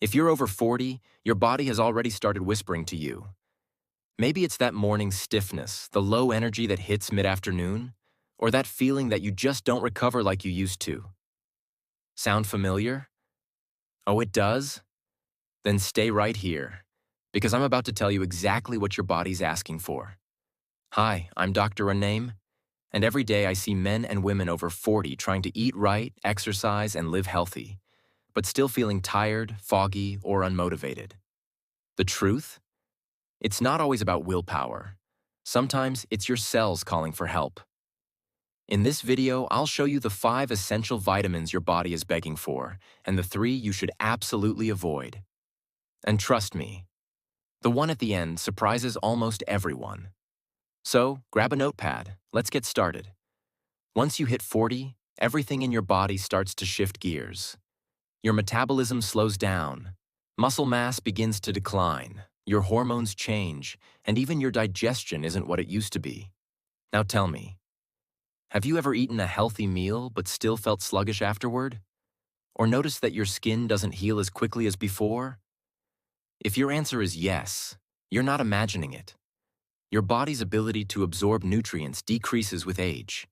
If you're over 40, your body has already started whispering to you. Maybe it's that morning stiffness, the low energy that hits mid-afternoon, or that feeling that you just don't recover like you used to. Sound familiar? Oh, it does? Then stay right here, because I'm about to tell you exactly what your body's asking for. Hi, I'm Dr. Aname, and every day I see men and women over 40 trying to eat right, exercise, and live healthy, but still feeling tired, foggy, or unmotivated. The truth? It's not always about willpower. Sometimes it's your cells calling for help. In this video, I'll show you the 5 essential vitamins your body is begging for, and the 3 you should absolutely avoid. And trust me, the one at the end surprises almost everyone. So, grab a notepad, let's get started. Once you hit 40, everything in your body starts to shift gears. Your metabolism slows down, muscle mass begins to decline, your hormones change, and even your digestion isn't what it used to be. Now tell me, have you ever eaten a healthy meal but still felt sluggish afterward? Or noticed that your skin doesn't heal as quickly as before? If your answer is yes, you're not imagining it. Your body's ability to absorb nutrients decreases with age.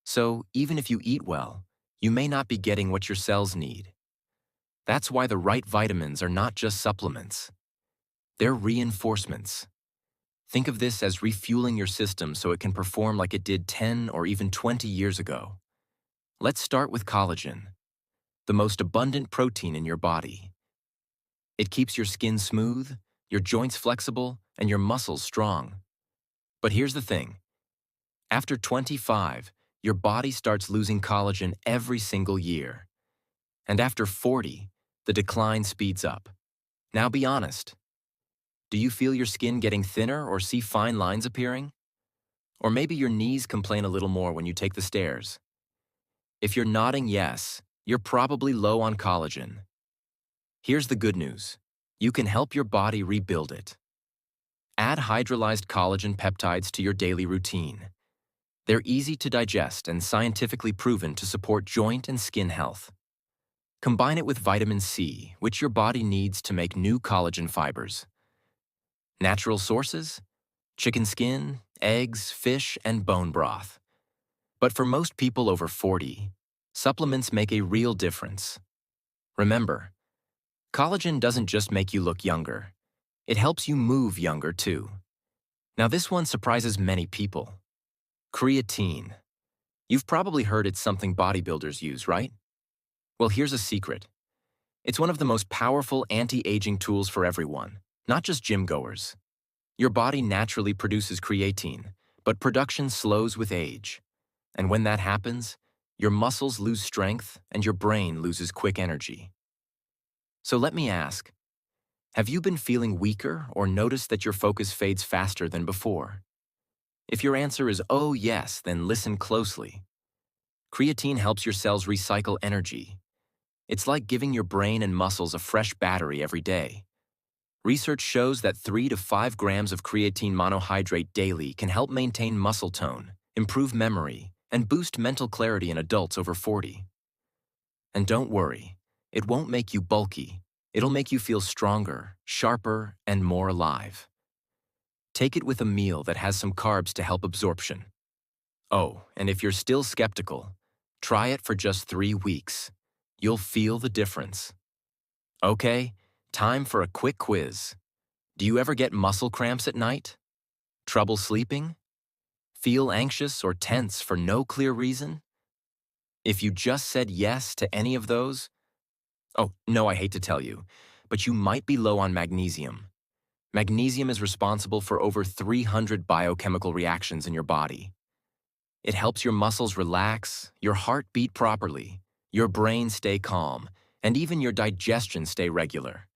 So, even if you eat well, you may not be getting what your cells need. That's why the right vitamins are not just supplements. They're reinforcements. Think of this as refueling your system so it can perform like it did 10 or even 20 years ago. Let's start with collagen, the most abundant protein in your body. It keeps your skin smooth, your joints flexible, and your muscles strong. But here's the thing. After 25, your body starts losing collagen every single year. And after 40, the decline speeds up. Now be honest. Do you feel your skin getting thinner or see fine lines appearing? Or maybe your knees complain a little more when you take the stairs. If you're nodding yes, you're probably low on collagen. Here's the good news. You can help your body rebuild it. Add hydrolyzed collagen peptides to your daily routine. They're easy to digest and scientifically proven to support joint and skin health. Combine it with vitamin C, which your body needs to make new collagen fibers. Natural sources? Chicken skin, eggs, fish, and bone broth. But for most people over 40, supplements make a real difference. Remember, collagen doesn't just make you look younger. It helps you move younger too. Now this one surprises many people. Creatine. You've probably heard it's something bodybuilders use, right? Well, here's a secret. It's one of the most powerful anti-aging tools for everyone, not just gym goers. Your body naturally produces creatine, but production slows with age. And when that happens, your muscles lose strength and your brain loses quick energy. So let me ask, have you been feeling weaker or noticed that your focus fades faster than before? If your answer is oh yes, then listen closely. Creatine helps your cells recycle energy. It's like giving your brain and muscles a fresh battery every day. Research shows that 3 to 5 grams of creatine monohydrate daily can help maintain muscle tone, improve memory, and boost mental clarity in adults over 40. And don't worry, it won't make you bulky. It'll make you feel stronger, sharper, and more alive. Take it with a meal that has some carbs to help absorption. Oh, and if you're still skeptical, try it for just 3 weeks. You'll feel the difference. Okay, time for a quick quiz. Do you ever get muscle cramps at night? Trouble sleeping? Feel anxious or tense for no clear reason? If you just said yes to any of those, oh, no, I hate to tell you, but you might be low on magnesium. Magnesium is responsible for over 300 biochemical reactions in your body. It helps your muscles relax, your heart beat properly, your brain stay calm, and even your digestion stay regular.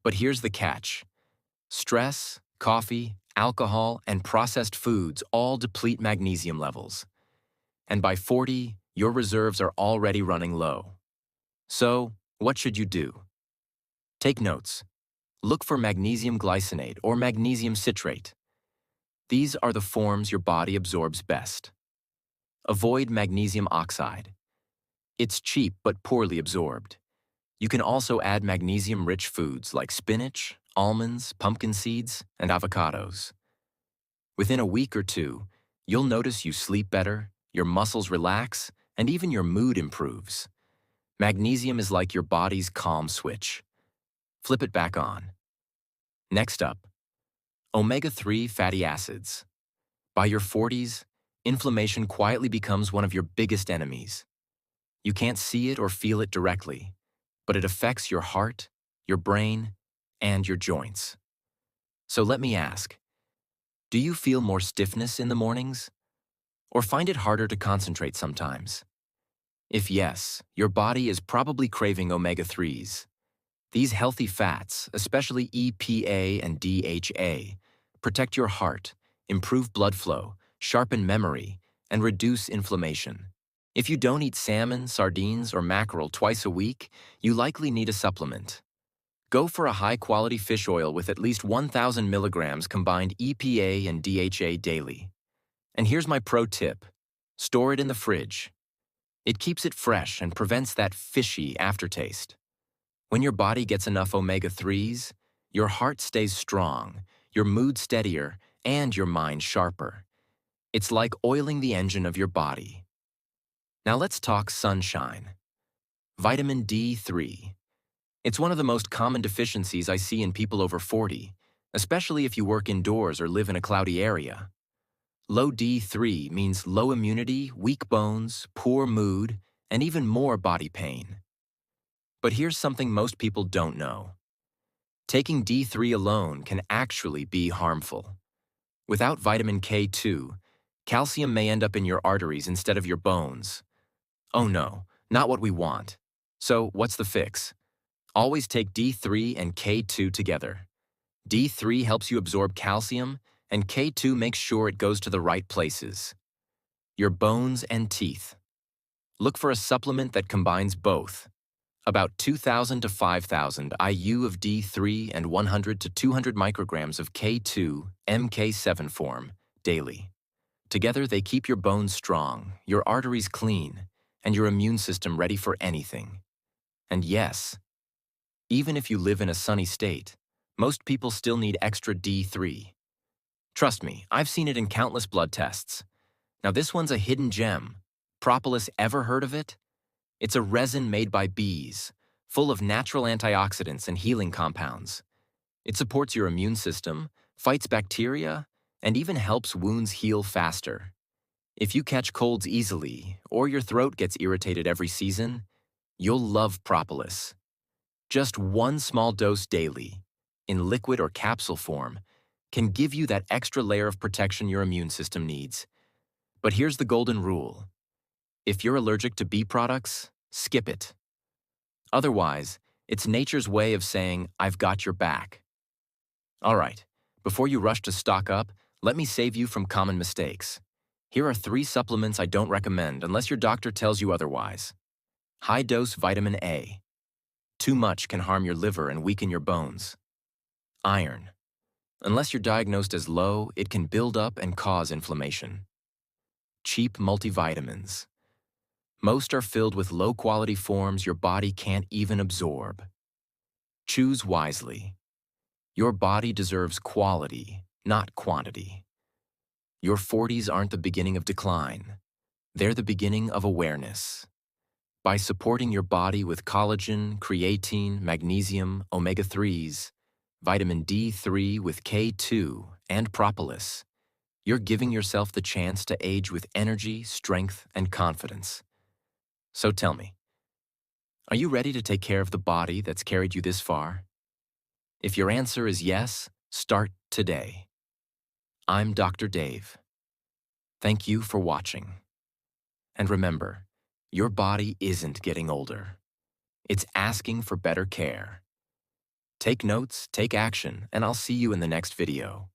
But here's the catch. Stress, coffee, alcohol, and processed foods all deplete magnesium levels. And by 40, your reserves are already running low. So, what should you do? Take notes. Look for magnesium glycinate or magnesium citrate. These are the forms your body absorbs best. Avoid magnesium oxide. It's cheap but poorly absorbed. You can also add magnesium-rich foods like spinach, almonds, pumpkin seeds, and avocados. Within a week or two, you'll notice you sleep better, your muscles relax, and even your mood improves. Magnesium is like your body's calm switch. Flip it back on. Next up, omega-3 fatty acids. By your 40s, inflammation quietly becomes one of your biggest enemies. You can't see it or feel it directly, but it affects your heart, your brain, and your joints. So let me ask, do you feel more stiffness in the mornings? Or find it harder to concentrate sometimes? If yes, your body is probably craving omega-3s. These healthy fats, especially EPA and DHA, protect your heart, improve blood flow, sharpen memory, and reduce inflammation. If you don't eat salmon, sardines, or mackerel twice a week, you likely need a supplement. Go for a high-quality fish oil with at least 1,000 milligrams combined EPA and DHA daily. And here's my pro tip. Store it in the fridge. It keeps it fresh and prevents that fishy aftertaste. When your body gets enough omega-3s, your heart stays strong, your mood steadier, and your mind sharper. It's like oiling the engine of your body. Now let's talk sunshine. Vitamin D3. It's one of the most common deficiencies I see in people over 40, especially if you work indoors or live in a cloudy area. Low D3 means low immunity, weak bones, poor mood, and even more body pain. But here's something most people don't know. Taking D3 alone can actually be harmful. Without vitamin K2, calcium may end up in your arteries instead of your bones. Oh no, not what we want. So what's the fix? Always take D3 and K2 together. D3 helps you absorb calcium, and K2 makes sure it goes to the right places. Your bones and teeth. Look for a supplement that combines both. About 2,000 to 5,000 IU of D3 and 100 to 200 micrograms of K2, MK7 form, daily. Together, they keep your bones strong, your arteries clean, and your immune system ready for anything. And yes, even if you live in a sunny state, most people still need extra D3. Trust me, I've seen it in countless blood tests. Now this one's a hidden gem. Propolis, ever heard of it? It's a resin made by bees, full of natural antioxidants and healing compounds. It supports your immune system, fights bacteria, and even helps wounds heal faster. If you catch colds easily, or your throat gets irritated every season, you'll love Propolis. Just one small dose daily, in liquid or capsule form, can give you that extra layer of protection your immune system needs. But here's the golden rule. If you're allergic to bee products, skip it. Otherwise, it's nature's way of saying, I've got your back. All right, before you rush to stock up, let me save you from common mistakes. Here are 3 supplements I don't recommend unless your doctor tells you otherwise. High-dose vitamin A. Too much can harm your liver and weaken your bones. Iron. Unless you're diagnosed as low, it can build up and cause inflammation. Cheap multivitamins. Most are filled with low-quality forms your body can't even absorb. Choose wisely. Your body deserves quality, not quantity. Your 40s aren't the beginning of decline. They're the beginning of awareness. By supporting your body with collagen, creatine, magnesium, omega-3s, vitamin D3 with K2, and propolis, you're giving yourself the chance to age with energy, strength, and confidence. So tell me, are you ready to take care of the body that's carried you this far? If your answer is yes, start today. I'm Dr. Dave. Thank you for watching. And remember, your body isn't getting older. It's asking for better care. Take notes, take action, and I'll see you in the next video.